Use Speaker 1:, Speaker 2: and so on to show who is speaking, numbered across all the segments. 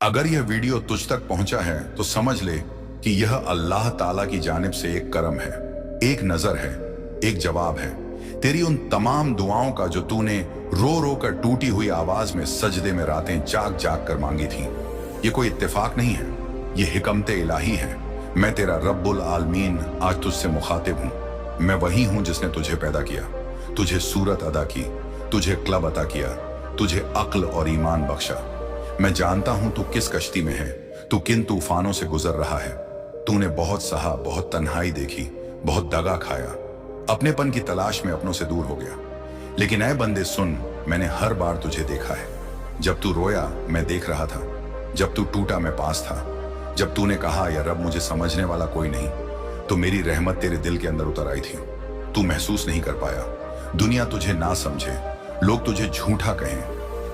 Speaker 1: अगर यह वीडियो तुझ तक पहुंचा है तो समझ ले कि यह अल्लाह ताला की जानिब से एक करम है, एक नजर है, एक जवाब है तेरी उन तमाम दुआओं का जो तूने रो रो कर टूटी हुई आवाज में सजदे में रातें जाग जाग कर मांगी थी। ये कोई इत्तेफाक नहीं है, ये हिकमत इलाही है। मैं तेरा रब्बुल आलमीन आज तुझसे मुखातिब हूँ। मैं वही हूँ जिसने तुझे पैदा किया, तुझे सूरत अदा की, तुझे क्लब अता किया, तुझे अक्ल और ईमान बख्शा। मैं जानता हूँ तू किस कश्ती में है, तू किन तूफानों से गुजर रहा है। तूने बहुत सहा, बहुत तन्हाई देखी, बहुत दगा खाया, अपनेपन की तलाश में अपनों से दूर हो गया। लेकिन ऐ बंदे सुन, मैंने हर बार तुझे देखा है। जब तू रोया मैं देख रहा था, जब तू टूटा मैं पास था, जब तूने कहा या रब मुझे समझने वाला कोई नहीं, तो मेरी रहमत तेरे दिल के अंदर उतर आई थी। तू महसूस नहीं कर पाया, दुनिया तुझे ना समझे, लोग तुझे झूठा कहें,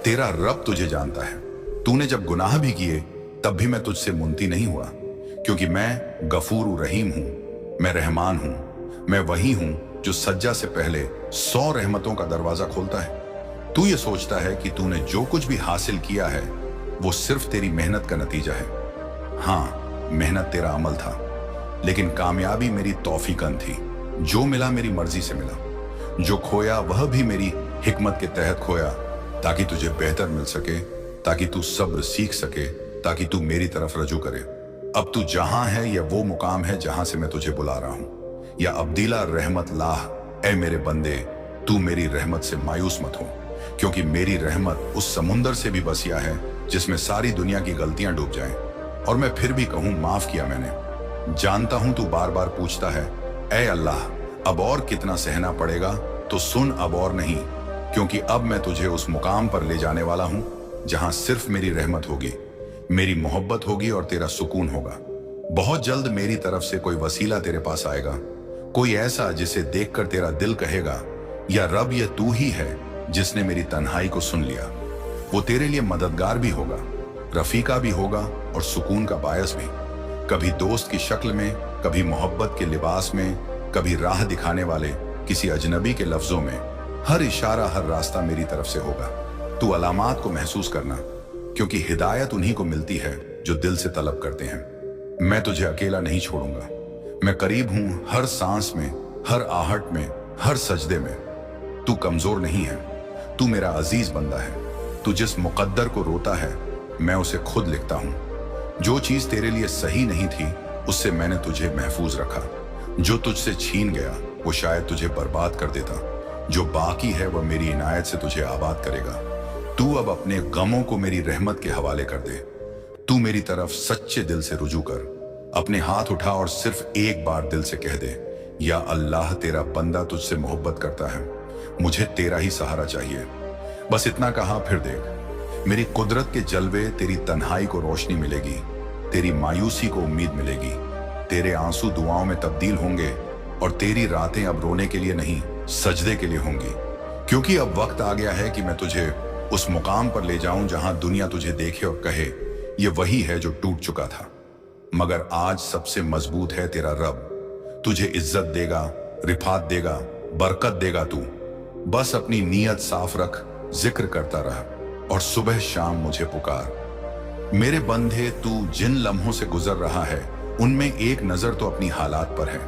Speaker 1: तेरा रब तुझे जानता है। तूने जब गुनाह भी किए तब भी मैं तुझसे मुनती नहीं हुआ, क्योंकि मैं गफूर रहीम हूं, मैं रहमान हूं, मैं वही हूं जो सज्जा से पहले 100 रहमतों का दरवाजा खोलता है। तू ये सोचता है कि तूने जो कुछ भी हासिल किया है वो सिर्फ तेरी मेहनत का नतीजा है। हाँ, मेहनत तेरा अमल था, लेकिन कामयाबी मेरी तौफीकन थी। जो मिला मेरी मर्जी से मिला, जो खोया वह भी मेरी हिकमत के तहत खोया, ताकि तुझे बेहतर मिल सके, ताकि तू सब्र सीख सके, ताकि तू मेरी तरफ रजू करे। अब तू जहां है यह वो मुकाम है जहां से मैं तुझे बुला रहा हूं। या अब्दीला रहमत लाह, ऐ मेरे बंदे, तू मेरी रहमत से मायूस मत हो, क्योंकि मेरी रहमत उस समुंदर से भी बसिया है जिसमें सारी दुनिया की गलतियां डूब जाएं। और मैं फिर भी कहूं माफ किया मैंने। जानता हूं तू बार बार पूछता है, ऐ अल्लाह अब और कितना सहना पड़ेगा, तो सुन अब और नहीं, क्योंकि अब मैं तुझे उस मुकाम पर ले जाने वाला हूं जहां सिर्फ मेरी रहमत होगी, मेरी मोहब्बत होगी और तेरा सुकून होगा। बहुत जल्द मेरी तरफ से कोई वसीला तेरे पास आएगा, कोई ऐसा जिसे देखकर तेरा दिल कहेगा, या रब ये तू ही है जिसने मेरी तन्हाई को सुन लिया। वो तेरे लिए मददगार भी होगा, रफीका भी होगा और सुकून का बायस भी। कभी दोस्त की शक्ल में, कभी मोहब्बत के लिबास में, कभी राह दिखाने वाले किसी अजनबी के लफ्जों में। हर इशारा, हर रास्ता मेरी तरफ से होगा। तू अलामात को महसूस करना, क्योंकि हिदायत उन्हीं को मिलती है जो दिल से तलब करते हैं। मैं तुझे अकेला नहीं छोड़ूंगा, मैं करीब हूं हर सांस में, हर आहट में, हर सजदे में। तू कमजोर नहीं है, तू मेरा अजीज बंदा है। तू जिस मुकद्दर को रोता है मैं उसे खुद लिखता हूं। जो चीज तेरे लिए सही नहीं थी उससे मैंने तुझे महफूज रखा। जो तुझसे छीन गया वो शायद तुझे बर्बाद कर देता। जो बाकी है वह मेरी इनायत से तुझे आबाद करेगा। तू अब अपने गमों को मेरी रहमत के हवाले कर दे। तू मेरी तरफ सच्चे दिल से रुजू कर, अपने हाथ उठा और सिर्फ एक बार दिल से कह दे, या अल्लाह तेरा बंदा तुझसे मोहब्बत करता है, मुझे तेरा ही सहारा चाहिए। बस इतना कहा, फिर देख मेरी कुदरत के जलवे, तेरी तन्हाई को रोशनी मिलेगी, तेरी मायूसी को उम्मीद मिलेगी, तेरे आंसू दुआओं में तब्दील होंगे और तेरी रातें अब रोने के लिए नहीं सजदे के लिए होंगी। क्योंकि अब वक्त आ गया है कि मैं तुझे उस मुकाम पर ले जाऊं जहां दुनिया तुझे देखे और कहे ये वही है जो टूट चुका था। मगर आज सबसे मजबूत है तेरा रब। तुझे इज्जत देगा, रिफात देगा, बरकत देगा। तू बस अपनी नीयत साफ रख, जिक्र करता रह और सुबह शाम मुझे पुकार। मेरे बंदे, तू जिन लम्हों से गुजर रहा है उनमें एक नजर तो अपनी हालात पर है,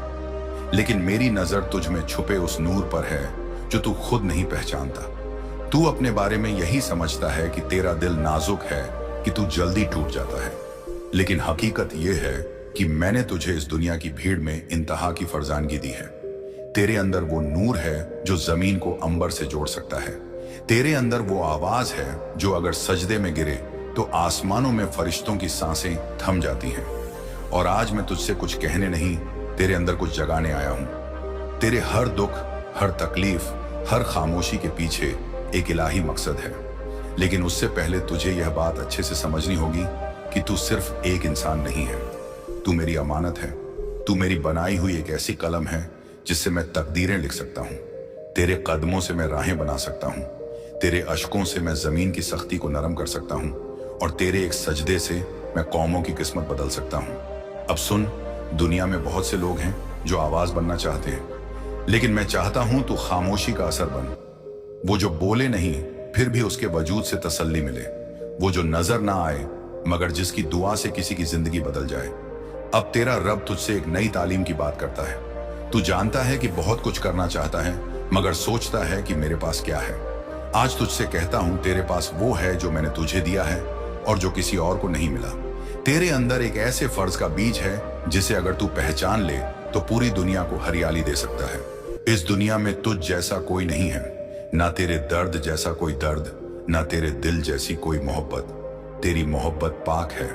Speaker 1: लेकिन मेरी नजर तुझ में छुपे उस नूर पर है जो तू खुद नहीं पहचानता। तू अपने बारे में यही समझता है कि तेरा दिल नाजुक है, कि तू जल्दी टूट जाता है, लेकिन हकीकत यह है कि मैंने तुझे इस दुनिया की भीड़ में इंतहा की फरजानगी दी है। तेरे अंदर वो नूर है जो जमीन को अंबर से जोड़ सकता है। तेरे अंदर वो आवाज है जो अगर सजदे में गिरे तो आसमानों में फरिश्तों की सांसें थम जाती हैं। और आज मैं तुझसे कुछ कहने नहीं, तेरे अंदर कुछ जगाने आया हूं। तेरे हर दुख, हर तकलीफ, हर खामोशी के पीछे एक इलाही मकसद है। लेकिन उससे पहले तुझे यह बात अच्छे से समझनी होगी कि तू सिर्फ एक इंसान नहीं है, तू मेरी अमानत है। तू मेरी बनाई हुई एक ऐसी कलम है जिससे मैं तकदीरें लिख सकता हूँ। तेरे कदमों से मैं राहें बना सकता हूँ, तेरे अश्कों से मैं जमीन की सख्ती को नरम कर सकता हूँ, और तेरे एक सजदे से मैं कौमों की किस्मत बदल सकता हूँ। अब सुन, दुनिया में बहुत से लोग हैं जो आवाज बनना चाहते हैं, लेकिन मैं चाहता हूं तू खामोशी का असर बन। वो जो बोले नहीं फिर भी उसके वजूद से तसल्ली मिले, वो जो नजर ना आए मगर जिसकी दुआ से किसी की जिंदगी बदल जाए। अब तेरा रब तुझसे एक नई तालीम की बात करता है। तू जानता है कि बहुत कुछ करना चाहता है, मगर सोचता है कि मेरे पास क्या है। आज तुझसे कहता हूं, तेरे पास वो है जो मैंने तुझे दिया है और जो किसी और को नहीं मिला। तेरे अंदर एक ऐसे फर्ज का बीज है जिसे अगर तू पहचान ले तो पूरी दुनिया को हरियाली दे सकता है। इस दुनिया में तुझ जैसा कोई नहीं है, ना तेरे दर्द जैसा कोई दर्द, ना तेरे दिल जैसी कोई मोहब्बत। तेरी मोहब्बत पाक है,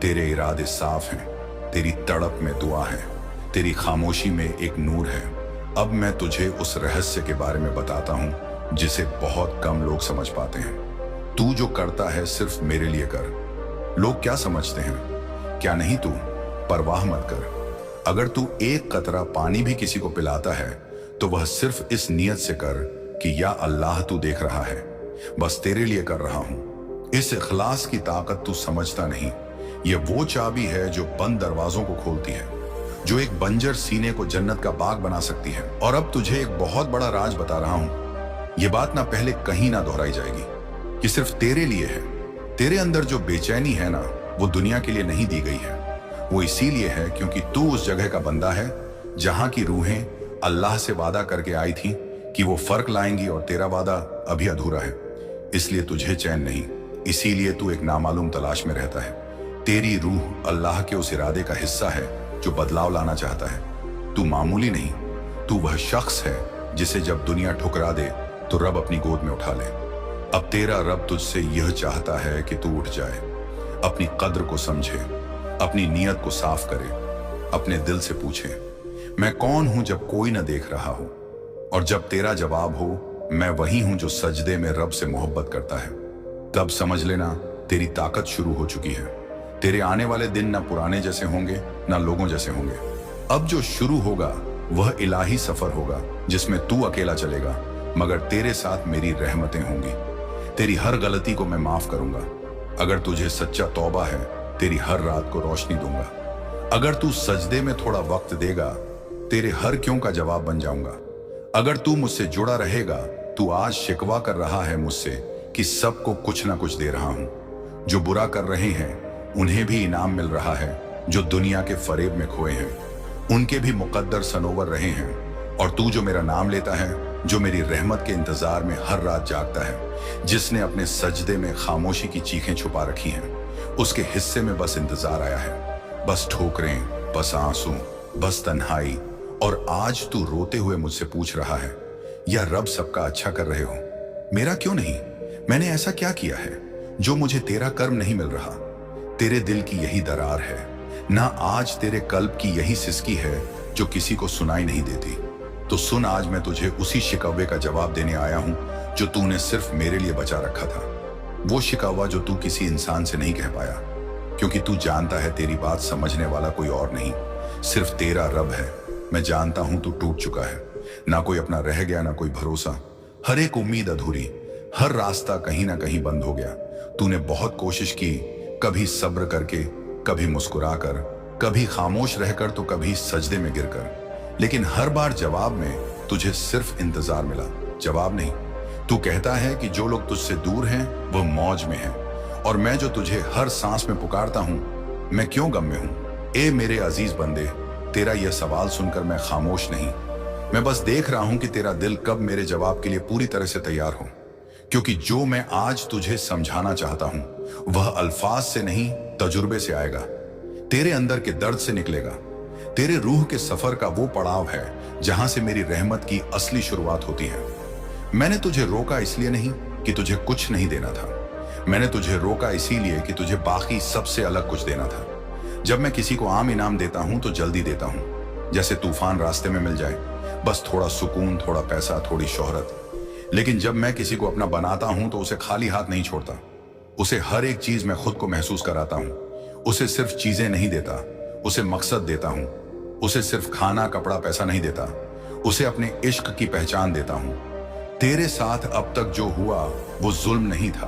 Speaker 1: तेरे इरादे साफ हैं, तेरी तड़प में दुआ है, तेरी खामोशी में एक नूर है। अब मैं तुझे उस रहस्य के बारे में बताता हूं जिसे बहुत कम लोग समझ पाते हैं। तू जो करता है सिर्फ मेरे लिए कर। लोग क्या समझते हैं, क्या नहीं, तू परवाह मत कर। अगर तू एक कतरा पानी भी किसी को पिलाता है तो वह सिर्फ इस नियत से कर कि या अल्लाह तू देख रहा है, बस तेरे लिए कर रहा हूं। इस इखलास की ताकत तू समझता नहीं। ये वो चाबी है जो बंद दरवाजों को खोलती है, जो एक बंजर सीने को जन्नत का बाग बना सकती है। और अब तुझे एक बहुत बड़ा राज बता रहा हूं। ये बात ना पहले कहीं ना दोहराई जाएगी, ये सिर्फ तेरे लिए है। तेरे अंदर जो बेचैनी है ना, वो दुनिया के लिए नहीं दी गई है। वो इसीलिए है क्योंकि तू उस जगह का बंदा है जहां की रूहें अल्लाह से वादा करके आई थी कि वो फर्क लाएंगी और तेरा वादा अभी अधूरा है। इसलिए तुझे चैन नहीं, इसीलिए तू एक नामालूम तलाश में रहता है। तेरी रूह अल्लाह के उस इरादे का हिस्सा है जो बदलाव लाना चाहता है। तू मामूली नहीं, तू वह शख्स है जिसे जब दुनिया ठुकरा दे तो रब अपनी गोद में उठा ले। अब तेरा रब तुझसे यह चाहता है कि तू उठ जाए, अपनी कद्र को समझे, अपनी नीयत को साफ करे, अपने दिल से पूछे, मैं कौन हूं जब कोई न देख रहा हो। और जब तेरा जवाब हो, मैं वही हूं जो सजदे में रब से मोहब्बत करता है, तब समझ लेना तेरी ताकत शुरू हो चुकी है। तेरे आने वाले दिन ना पुराने जैसे होंगे, ना लोगों जैसे होंगे। अब जो शुरू होगा वह इलाही सफर होगा जिसमें तू अकेला चलेगा, मगर तेरे साथ मेरी रहमतें होंगी। तेरी हर गलती को मैं माफ करूंगा। अगर तुझे सच्चा तौबा है, तेरी हर रात को रोशनी दूंगा। अगर तू सजदे में थोड़ा वक्त देगा, तेरे हर क्यों का जवाब बन जाऊंगा। अगर तू मुझसे जुड़ा रहेगा, तू आज शिकवा कर रहा है मुझसे कि सबको कुछ ना कुछ दे रहा हूं। जो बुरा कर रहे हैं उन्हें भी इनाम मिल रहा है, जो दुनिया के फरेब में खोए हैं उनके भी मुकद्दर सनोवर रहे हैं। और तू जो मेरा नाम लेता है, जो मेरी रहमत के इंतजार में हर रात जागता है, जिसने अपने सजदे में खामोशी की चीखें छुपा रखी हैं, उसके हिस्से में बस इंतजार आया है। बस ठोकरें, बस आंसू, बस तन्हाई। और आज तू रोते हुए मुझसे पूछ रहा है, या रब सबका अच्छा कर रहे हो, मेरा क्यों नहीं? मैंने ऐसा क्या किया है जो मुझे तेरा कर्म नहीं मिल रहा? तेरे दिल की यही दरार है ना, आज तेरे कल्ब की यही सिसकी है जो किसी को सुनाई नहीं देती। तो सुन, आज मैं तुझे उसी शिकवे का जवाब देने आया हूं जो तूने सिर्फ मेरे लिए बचा रखा था। वो शिकवा जो तू किसी इंसान से नहीं कह पाया, क्योंकि तू जानता है तेरी बात समझने वाला कोई और नहीं, सिर्फ तेरा रब है। मैं जानता हूं तू टूट चुका है, ना कोई अपना रह गया, ना कोई भरोसा। हर एक उम्मीद अधूरी, हर रास्ता कहीं ना कहीं बंद हो गया। तूने बहुत कोशिश की, कभी सब्र करके, कभी मुस्कुराकर, कभी खामोश रहकर, तो कभी सजदे में गिरकर, लेकिन हर बार जवाब में तुझे सिर्फ इंतजार मिला, जवाब नहीं। तू कहता है कि जो लोग तुझसे दूर हैं वह मौज में हैं, और मैं जो तुझे हर सांस में पुकारता हूं, मैं क्यों गम में हूं? ए मेरे अजीज बंदे, तेरा यह सवाल सुनकर मैं खामोश नहीं, मैं बस देख रहा हूं कि तेरा दिल कब मेरे जवाब के लिए पूरी तरह से तैयार हो। क्योंकि जो मैं आज तुझे समझाना चाहता हूं वह अल्फाज से नहीं, तजुर्बे से आएगा, तेरे अंदर के दर्द से निकलेगा। तेरे रूह के सफर का वो पड़ाव है जहां से मेरी रहमत की असली शुरुआत होती है। मैंने तुझे रोका इसलिए नहीं कि तुझे कुछ नहीं देना था, मैंने तुझे रोका इसीलिए कि तुझे बाकी सबसे अलग कुछ देना था। जब मैं किसी को आम इनाम देता हूं तो जल्दी देता हूं, जैसे तूफान रास्ते में मिल जाए, बस थोड़ा सुकून, थोड़ा पैसा, थोड़ी शोहरत। लेकिन जब मैं किसी को अपना बनाता हूं तो उसे खाली हाथ नहीं छोड़ता, उसे हर एक चीज में खुद को महसूस कराता हूं। उसे सिर्फ चीजें नहीं देता, उसे मकसद देता हूं। उसे सिर्फ खाना, कपड़ा, पैसा नहीं देता, उसे अपने इश्क की पहचान देता हूं। तेरे साथ अब तक जो हुआ वो जुल्म नहीं था,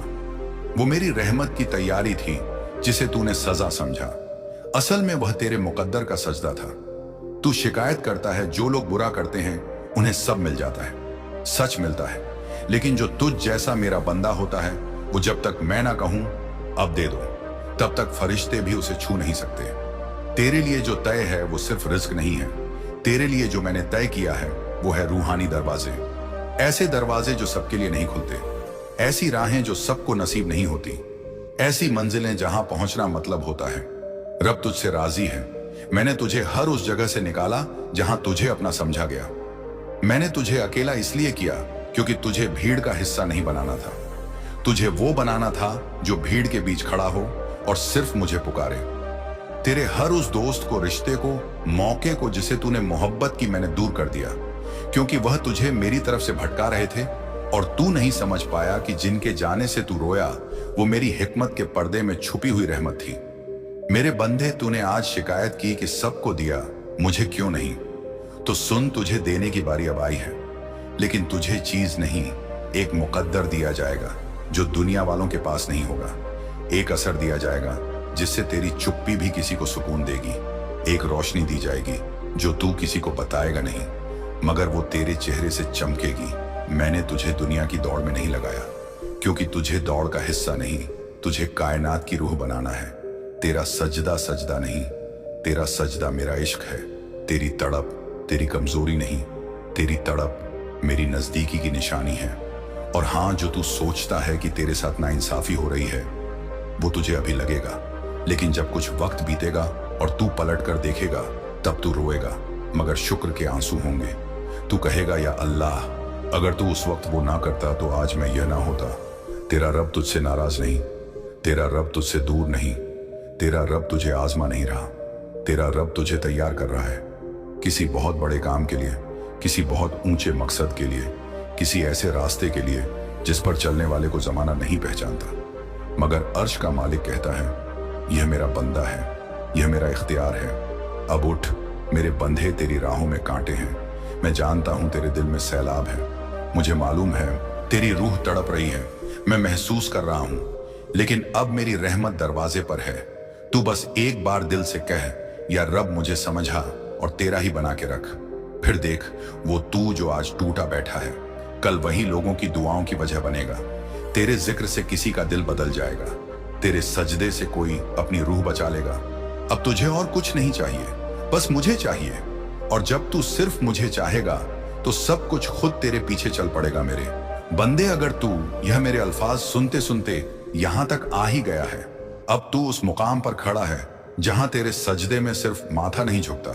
Speaker 1: वो मेरी रहमत की तैयारी थी जिसे तूने सजा समझा। असल में वह तेरे मुकद्दर का सजदा था। तू शिकायत करता है जो लोग बुरा करते हैं उन्हें सब मिल जाता है, सच मिलता है, लेकिन जो तुझ जैसा मेरा बंदा होता है वो जब तक मैं ना कहूं अब दे दो, तब तक फरिश्ते भी उसे छू नहीं सकते। तेरे लिए जो तय है वो सिर्फ रिस्क नहीं है, तेरे लिए जो मैंने तय किया है वो है रूहानी दरवाजे। ऐसे दरवाजे जो सबके लिए नहीं खुलते, ऐसी राहें जो सबको नसीब नहीं होती, ऐसी मंजिलें जहां पहुंचना मतलब होता है। रब तुझसे राजी है। मैंने तुझे हर उस जगह से निकाला जहां तुझे अपना समझा गया। मैंने तुझे अकेला इसलिए किया क्योंकि तुझे भीड़ का हिस्सा नहीं बनाना था। तुझे वो बनाना था जो भीड़ के बीच खड़ा हो और सिर्फ मुझे पुकारे। तेरे हर उस दोस्त को, रिश्ते को, मौके को जिसे तूने मोहब्बत की, मैंने दूर कर दिया क्योंकि वह तुझे मेरी तरफ से भटका रहे थे और तू नहीं समझ पाया कि जिनके जाने से तू रोया वो मेरी हिकमत के पर्दे में छुपी हुई रहमत थी। मेरे बंदे, तूने आज शिकायत की कि सबको दिया, मुझे क्यों नहीं? तो सुन, तुझे देने की बारी अब आई है, लेकिन तुझे चीज नहीं, एक मुकद्दर दिया जाएगा जो दुनिया वालों के पास नहीं होगा। एक असर दिया जाएगा जिससे तेरी चुप्पी भी किसी को सुकून देगी। एक रोशनी दी जाएगी जो तू किसी को बताएगा नहीं, मगर वो तेरे चेहरे से चमकेगी। मैंने तुझे दुनिया की दौड़ में नहीं लगाया क्योंकि तुझे दौड़ का हिस्सा नहीं, तुझे कायनात की रूह बनाना है। तेरा सजदा सजदा नहीं, तेरा सजदा मेरा इश्क है। तेरी तड़प तेरी कमजोरी नहीं, तेरी तड़प मेरी नजदीकी की निशानी है। और हाँ, जो तू सोचता है कि तेरे साथ नाइंसाफी हो रही है वो तुझे अभी लगेगा, लेकिन जब कुछ वक्त बीतेगा और तू पलट कर देखेगा तब तू रोएगा, मगर शुक्र के आंसू होंगे। तू कहेगा, या अल्लाह, अगर तू उस वक्त वो ना करता तो आज मैं यह ना होता। तेरा रब तुझसे नाराज नहीं, तेरा रब तुझसे दूर नहीं, तेरा रब तुझे आजमा नहीं रहा, तेरा रब तुझे तैयार कर रहा है किसी बहुत बड़े काम के लिए, किसी बहुत ऊंचे मकसद के लिए, किसी ऐसे रास्ते के लिए जिस पर चलने वाले को जमाना नहीं पहचानता। मगर अर्श का मालिक कहता है, यह मेरा बंदा है, यह मेरा इख्तियार है। अब उठ मेरे बंधे, तेरी राहों में कांटे हैं। मैं जानता हूं तेरे दिल में सैलाब है, मुझे मालूम है तेरी रूह तड़प रही है, मैं महसूस कर रहा हूं, लेकिन अब मेरी रहमत दरवाजे पर है। तू बस एक बार दिल से कह, या रब मुझे समझा और तेरा ही बना के रख। फिर देख, वो तू जो आज टूटा बैठा है कल वही लोगों की दुआओं की वजह बनेगा। तेरे जिक्र से किसी का दिल बदल जाएगा, तेरे सजदे से कोई अपनी रूह बचा लेगा। अब तुझे और कुछ नहीं चाहिए, बस मुझे चाहिए। और जब तू सिर्फ मुझे चाहेगा तो सब कुछ खुद तेरे पीछे चल पड़ेगा। मेरे बंदे, अगर तू यह मेरे अल्फाज सुनते सुनते यहां तक आ ही गया है, अब तू उस मुकाम पर खड़ा है जहां तेरे सजदे में सिर्फ माथा नहीं झुकता,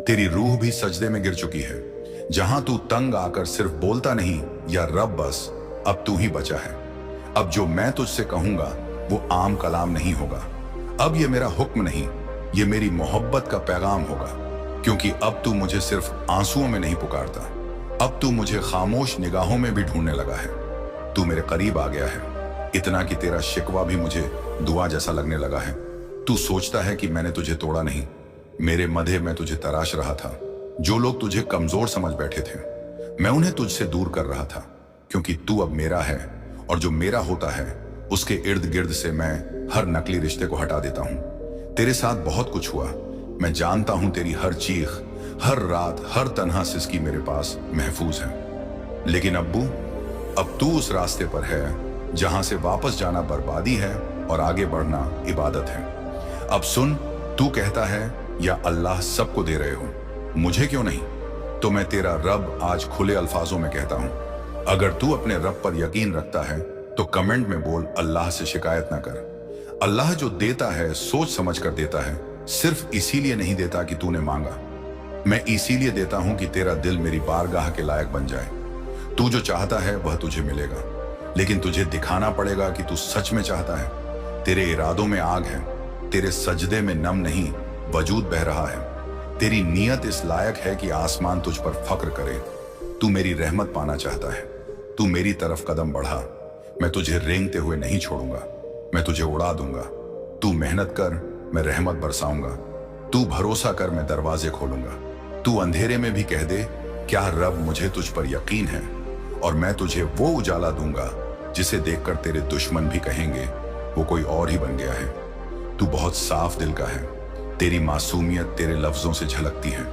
Speaker 1: तेरी रूह भी सजदे में गिर चुकी है। जहां तू तंग आकर सिर्फ बोलता नहीं, या रब बस अब तू ही बचा है। अब जो मैं तुझसे कहूंगा वो आम कलाम नहीं होगा, अब ये मेरा हुक्म नहीं, ये मेरी मोहब्बत का पैगाम होगा। क्योंकि अब तू मुझे सिर्फ आंसुओं में नहीं पुकारता, अब तू मुझे खामोश निगाहों में भी ढूंढने लगा है। तू मेरे करीब आ गया है, इतना कि तेरा शिकवा भी मुझे दुआ जैसा लगने लगा है। तू सोचता है कि मैंने तुझे तोड़ा नहीं, मेरे मधे में तुझे तराश रहा था। जो लोग तुझे कमजोर समझ बैठे थे, मैं उन्हें तुझसे दूर कर रहा था, क्योंकि तू अब मेरा है, और जो मेरा होता है उसके इर्द गिर्द से मैं हर नकली रिश्ते को हटा देता हूं। तेरे साथ बहुत कुछ हुआ, मैं जानता हूं तेरी हर चीख, हर रात, हर तन्हा सिसकी मेरे पास महफूज है। लेकिन अब्बू, अब तू उस रास्ते पर है जहां से वापस जाना बर्बादी है और आगे बढ़ना इबादत है। अब सुन, तू कहता है या अल्लाह सबको दे रहे हो, मुझे क्यों नहीं? तो मैं तेरा रब आज खुले अल्फाजों में कहता हूं, अगर तू अपने रब पर यकीन रखता है तो कमेंट में बोल, अल्लाह से शिकायत ना कर। अल्लाह जो देता है सोच समझ कर देता है, सिर्फ इसीलिए नहीं देता कि तूने मांगा। मैं इसीलिए देता हूं कि तेरा दिल मेरी बारगाह के लायक बन जाए। तू जो चाहता है वह तुझे मिलेगा, लेकिन तुझे दिखाना पड़ेगा कि तू सच में चाहता है। तेरे इरादों में आग है, तेरे सजदे में नम नहीं वजूद बह रहा है। तेरी नीयत इस लायक है कि आसमान तुझ पर फक्र करे। तू मेरी रहमत पाना चाहता है, तू मेरी तरफ कदम बढ़ा, मैं तुझे रेंगते हुए नहीं छोड़ूंगा, मैं तुझे उड़ा दूंगा। तू मेहनत कर, मैं रहमत बरसाऊंगा। तू भरोसा कर, मैं दरवाजे खोलूंगा। तू अंधेरे में भी कह दे, क्या रब मुझे तुझ पर यकीन है, और मैं तुझे वो उजाला दूंगा जिसे देखकर तेरे दुश्मन भी कहेंगे वो कोई और ही बन गया है। तू बहुत साफ दिल का है, तेरी मासूमियत तेरे लफ्जों से झलकती है।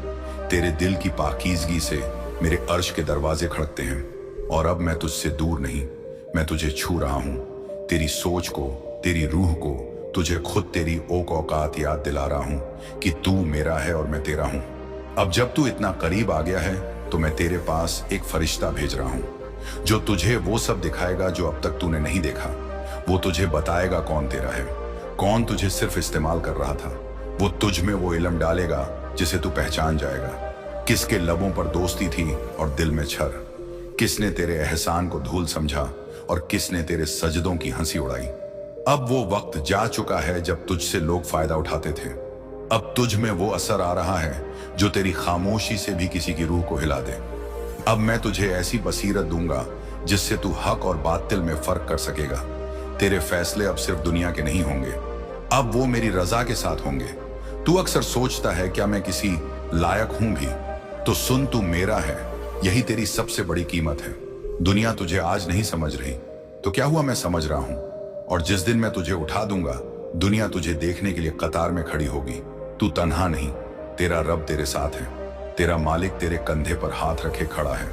Speaker 1: तेरे दिल की पाकीज़गी से मेरे अर्श के दरवाजे खड़कते हैं। और अब मैं तुझसे दूर नहीं, मैं तुझे छू रहा हूं। तेरी सोच को, तेरी रूह को तुझे खुद तेरी औकात याद दिला रहा हूं कि तू मेरा है और मैं तेरा हूं। अब जब तू इतना करीब आ गया है तो मैं तेरे पास एक फरिश्ता भेज रहा हूं जो तुझे वो सब दिखाएगा जो अब तक तूने नहीं देखा। वो तुझे बताएगा कौन तेरा है, कौन तुझे सिर्फ इस्तेमाल कर रहा था। वो तुझ में वो इल्म डालेगा जिसे तू पहचान जाएगा। किसके लबों पर दोस्ती थी और दिल में छर, किसने तेरे एहसान को धूल समझा और किसने तेरे सजदों की हंसी उड़ाई। अब वो वक्त जा चुका है जब तुझसे लोग फायदा उठाते थे। अब तुझ में वो असर आ रहा है जो तेरी खामोशी से भी किसी की रूह को हिला दे। अब मैं तुझे ऐसी बसीरत दूंगा जिससे तू हक और बातिल में फर्क कर सकेगा। तेरे फैसले अब सिर्फ दुनिया के नहीं होंगे, अब वो मेरी रजा के साथ होंगे। तू अक्सर सोचता है क्या मैं किसी लायक हूं भी, तो सुन, तू मेरा है। यही तेरी सबसे बड़ी कीमत है। दुनिया तुझे आज नहीं समझ रही, तो क्या हुआ, मैं समझ रहा हूं। और जिस दिन मैं तुझे उठा दूंगा, दुनिया तुझे देखने के लिए कतार में खड़ी होगी। तू तन्हा नहीं, तेरा रब तेरे साथ है। तेरा मालिक तेरे कंधे पर हाथ रखे खड़ा है।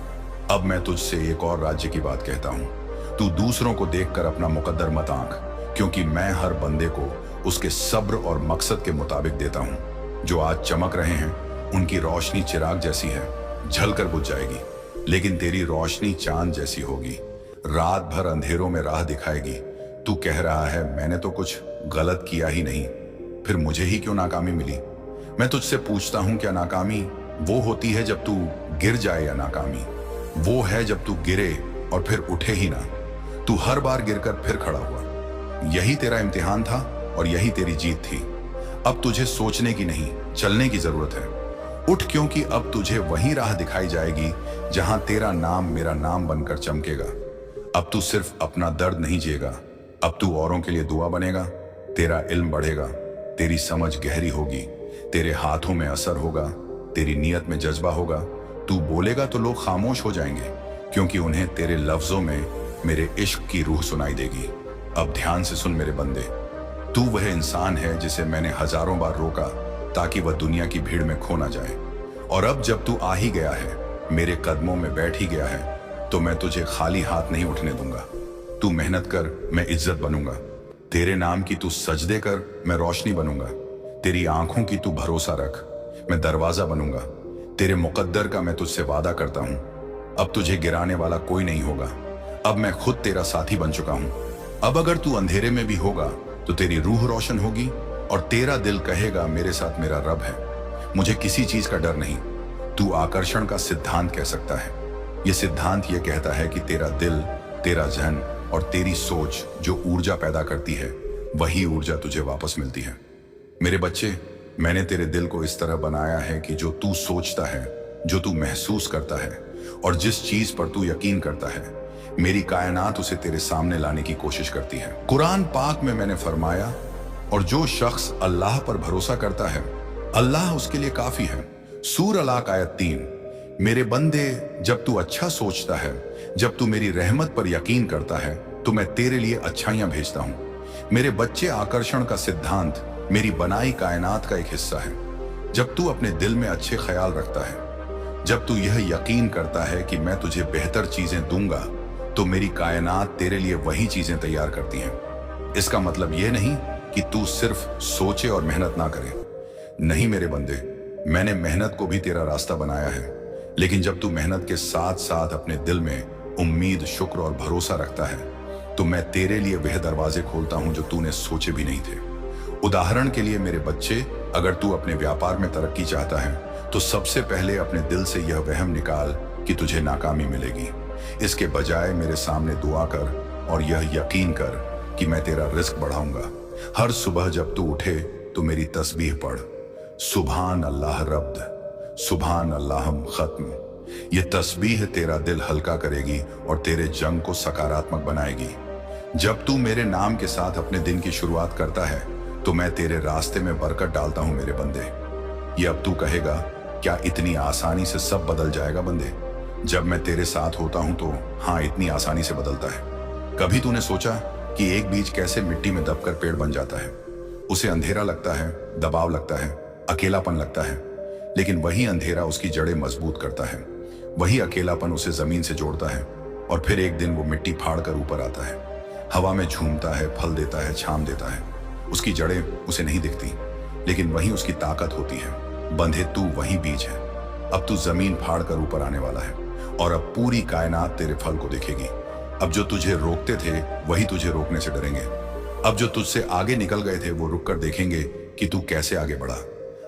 Speaker 1: अब मैं तुझसे एक और राज्य की बात कहता हूं। तू दूसरों को देखकर अपना मुकद्दर मत आंक, क्योंकि मैं हर बंदे को उसके सब्र और मकसद के मुताबिक देता हूं। जो आज चमक रहे हैं उनकी रोशनी चिराग जैसी है, झलकर बुझ जाएगी, लेकिन तेरी रोशनी चांद जैसी होगी, रात भर अंधेरों में राह दिखाएगी। तू कह रहा है मैंने तो कुछ गलत किया ही नहीं, फिर मुझे ही क्यों नाकामी मिली। मैं तुझसे पूछता हूं, क्या नाकामी वो होती है जब तू गिर जाए, या नाकामी वो है जब तू गिरे और फिर उठे ही ना। तू हर बार गिरकर फिर खड़ा हुआ। यही तेरा इम्तिहान था और यही तेरी जीत थी। अब तुझे सोचने की नहीं, चलने की जरूरत है। उठ, क्योंकि अब तुझे वही राह दिखाई जाएगी जहां तेरा नाम मेरा नाम बनकर चमकेगा। अब तू सिर्फ अपना दर्द नहीं जिएगा, अब तू औरों के लिए दुआ बनेगा। तेरा इल्म बढ़ेगा, तेरी समझ गहरी होगी, तेरे हाथों में असर होगा, तेरी नीयत में जज्बा होगा। तू बोलेगा तो लोग खामोश हो जाएंगे, क्योंकि उन्हें तेरे लफ्जों में मेरे इश्क की रूह सुनाई देगी। अब ध्यान से सुन मेरे बंदे, तू वह इंसान है जिसे मैंने हजारों बार रोका ताकि वह दुनिया की भीड़ में खो ना जाए। और अब जब तू आ ही गया है, मेरे कदमों में बैठ ही गया है, तो मैं तुझे खाली हाथ नहीं उठने दूंगा। तू मेहनत कर, मैं इज्जत बनूंगा। तेरे नाम की तू सजदे कर, मैं रोशनी बनूंगा। तेरी आंखों की तू भरोसा रख, मैं दरवाजा बनूंगा। तेरे मुकद्दर का मैं तुझसे वादा करता हूं, अब तुझे गिराने वाला कोई नहीं होगा। अब मैं खुद तेरा साथी बन चुका हूं। अब अगर तू अंधेरे में भी होगा तो तेरी रूह रोशन होगी और तेरा दिल कहेगा मेरे साथ मेरा रब है। मुझे किसी चीज का डर नहीं। तू आकर्षण का सिद्धांत कह सकता है। यह सिद्धांत यह कहता है कि तेरा दिल, तेरा जहन और तेरी सोच जो ऊर्जा पैदा करती है, वही ऊर्जा तुझे वापस मिलती है। मेरे बच्चे, मैंने तेरे दिल को इस तरह बनाया है कि जो तू सोचता है, जो तू महसूस करता है और जिस चीज पर तू यकीन करता है, मेरी कायनात उसे तेरे सामने लाने की कोशिश करती है। कुरान पाक में मैंने फरमाया, और जो शख्स अल्लाह पर भरोसा करता है, अल्लाह उसके लिए काफी है। सूर अलाक आयत 3। मेरे बंदे, जब तू अच्छा सोचता है, जब तू मेरी रहमत पर यकीन करता है, तो मैं तेरे लिए अच्छाइयां भेजता हूं। मेरे बच्चे, आकर्षण का सिद्धांत मेरी बनाई कायनात का एक हिस्सा है। जब तू अपने दिल में अच्छे ख्याल रखता है, जब तू यह यकीन करता है कि मैं तुझे बेहतर चीजें दूंगा, तो मेरी कायनात तेरे लिए वही चीजें तैयार करती हैं। इसका मतलब यह नहीं कि तू सिर्फ सोचे और मेहनत ना करे। नहीं मेरे बंदे, मैंने मेहनत को भी तेरा रास्ता बनाया है, लेकिन जब तू मेहनत के साथ साथ अपने दिल में उम्मीद, शुक्र और भरोसा रखता है, तो मैं तेरे लिए वह दरवाजे खोलता हूं जो तूने सोचे भी नहीं थे। उदाहरण के लिए मेरे बच्चे, अगर तू अपने व्यापार में तरक्की चाहता है, तो सबसे पहले अपने दिल से यह वहम निकाल कि तुझे नाकामी मिलेगी। इसके बजाय मेरे सामने दुआ कर और यह यकीन कर कि मैं तेरा रिस्क बढ़ाऊंगा। हर सुबह जब तू उठे तो मेरी तस्बीह पढ़, सुभान अल्लाह रब्द, सुभान अल्लाहम खत्म। ये तस्बीह तेरा दिल हल्का करेगी और तेरे जंग को सकारात्मक बनाएगी। जब तू मेरे नाम के साथ अपने दिन की शुरुआत करता है, तो मैं तेरे रास्ते में बरकत डालता हूं मेरे बंदे। ये अब तू कहेगा, क्या इतनी आसानी से सब बदल जाएगा बंदे? जब मैं तेरे साथ होता हूं तो हाँ, इतनी आसानी से बदलता है। कभी तूने सोचा कि एक बीज कैसे मिट्टी में दबकर पेड़ बन जाता है? उसे अंधेरा लगता है, दबाव लगता है, अकेलापन लगता है, लेकिन वही अंधेरा उसकी जड़ें मजबूत करता है। वही अकेलापन उसे जमीन से जोड़ता है और फिर एक दिन वो मिट्टी फाड़ कर ऊपर आता है, हवा में झूमता है, फल देता है, छाम देता है। उसकी जड़ें उसे नहीं दिखती, लेकिन वहीं उसकी ताकत होती है। बंधे, तू वही बीज है। अब तू जमीन फाड़ कर ऊपर आने वाला है और अब पूरी कायनात तेरे फल को देखेगी। अब जो तुझे रोकते थे वही तुझे रोकने से डरेंगे। अब जो तुझसे आगे निकल गए थे वो रुक कर देखेंगे कि तू कैसे आगे बढ़ा।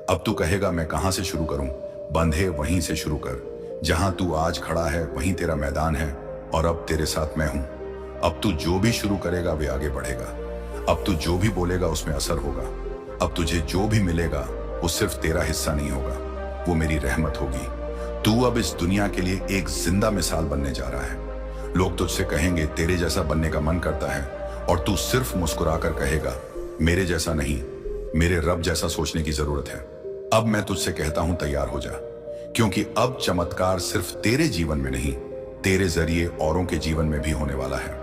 Speaker 1: अब तू कहेगा मैं कहां से शुरू करूं? बंधे, वहीं से शुरू कर। जहां तू आज खड़ा है वहीं तेरा मैदान है और अब तेरे साथ मैं हूं। अब तू जो भी शुरू करेगा वे आगे बढ़ेगा। अब तू जो भी बोलेगा उसमें असर होगा। अब तुझे जो भी मिलेगा वो सिर्फ तेरा हिस्सा नहीं होगा, वो मेरी रहमत होगी। तू अब इस दुनिया के लिए एक जिंदा मिसाल बनने जा रहा है। लोग तुझसे कहेंगे तेरे जैसा बनने का मन करता है, और तू सिर्फ मुस्कुराकर कहेगा मेरे जैसा नहीं, मेरे रब जैसा सोचने की जरूरत है। अब मैं तुझसे कहता हूं तैयार हो जा, क्योंकि अब चमत्कार सिर्फ तेरे जीवन में नहीं, तेरे जरिए औरों के जीवन में भी होने वाला है।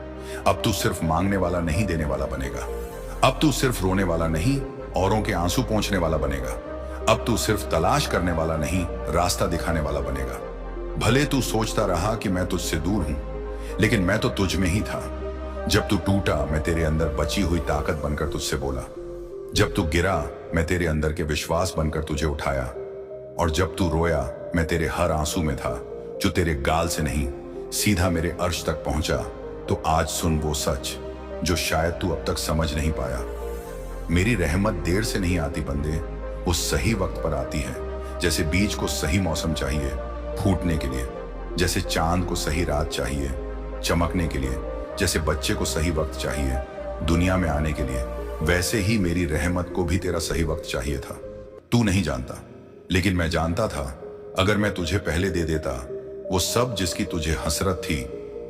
Speaker 1: अब तू सिर्फ मांगने वाला नहीं, देने वाला बनेगा। अब तू सिर्फ रोने वाला नहीं, औरों के आंसू पोंछने वाला बनेगा। अब तू सिर्फ तलाश करने वाला नहीं, रास्ता दिखाने वाला बनेगा। भले तू सोचता रहा कि मैं तुझसे दूर हूं, लेकिन मैं तो तुझ में ही था। जब तू टूटा मैं तेरे अंदर बची हुई ताकत बनकर तुझसे बोला। जब तू गिरा मैं तेरे अंदर के विश्वास बनकर तुझे उठाया, और जब तू रोया मैं तेरे हर आंसू में था, जो तेरे गाल से नहीं सीधा मेरे अर्श तक पहुंचा। तो आज सुन वो सच जो शायद तू अब तक समझ नहीं पाया। मेरी रहमत देर से नहीं आती बंदे, वो सही वक्त पर आती है। जैसे बीज को सही मौसम चाहिए फूटने के लिए, जैसे चांद को सही रात चाहिए चमकने के लिए, जैसे बच्चे को सही वक्त चाहिए दुनिया में आने के लिए, वैसे ही मेरी रहमत को भी तेरा सही वक्त चाहिए था। तू नहीं जानता, लेकिन मैं जानता था। अगर मैं तुझे पहले दे देता वो सब जिसकी तुझे हसरत थी,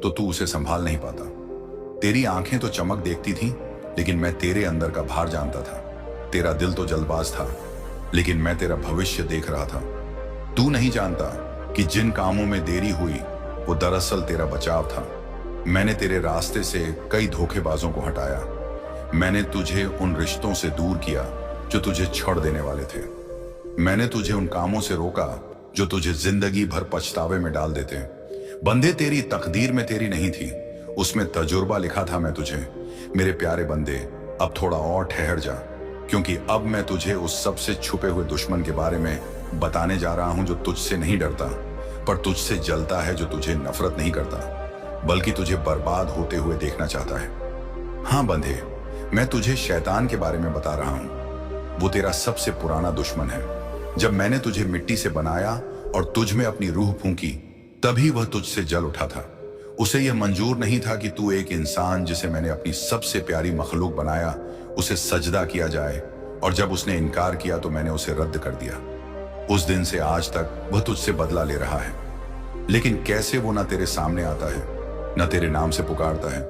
Speaker 1: तो तू उसे संभाल नहीं पाता। तेरी आंखें तो चमक देखती थीं, लेकिन मैं तेरे अंदर का भार जानता था। तेरा दिल तो जल्दबाज था, लेकिन मैं तेरा भविष्य देख रहा था। तू नहीं जानता कि जिन कामों में देरी हुई वो दरअसल तेरा बचाव था। मैंने तेरे रास्ते से कई धोखेबाजों को हटाया। मैंने तुझे उन रिश्तों से दूर किया जो तुझे छोड़ देने वाले थे। मैंने तुझे उन कामों से रोका जो तुझे जिंदगी भर पछतावे में डाल देते। बंदे, तेरी तकदीर में तेरी नहीं थी, उसमें तजुर्बा लिखा था मैं तुझे। मेरे प्यारे बंदे, अब थोड़ा और ठहर जा, क्योंकि अब मैं तुझे उस सबसे छुपे हुए दुश्मन के बारे में बताने जा रहा हूं जो तुझसे नहीं डरता, पर तुझसे जलता है, जो तुझे नफरत नहीं करता बल्कि तुझे बर्बाद होते हुए देखना चाहता है। हाँ बंदे, मैं तुझे शैतान के बारे में बता रहा हूं। वो तेरा सबसे पुराना दुश्मन है। जब मैंने तुझे मिट्टी से बनाया और तुझ में अपनी रूह फूंकी, तभी वह तुझसे जल उठा था। उसे यह मंजूर नहीं था कि तू एक इंसान जिसे मैंने अपनी सबसे प्यारी मखलूक बनाया उसे सजदा किया जाए, और जब उसने इनकार किया तो मैंने उसे रद्द कर दिया। उस दिन से आज तक वह तुझसे बदला ले रहा है, लेकिन कैसे वो ना तेरे सामने आता है, न तेरे नाम से पुकारता है,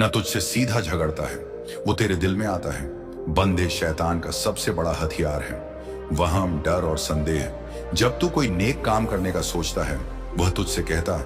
Speaker 1: न तुझसे सीधा झगड़ता है। वो तेरे दिल में आता है। बंदे, शैतान का सबसे बड़ा हथियार है वहम, डर और संदेह। जब तू कोई नेक काम करने का सोचता है, वह तुझसे कहता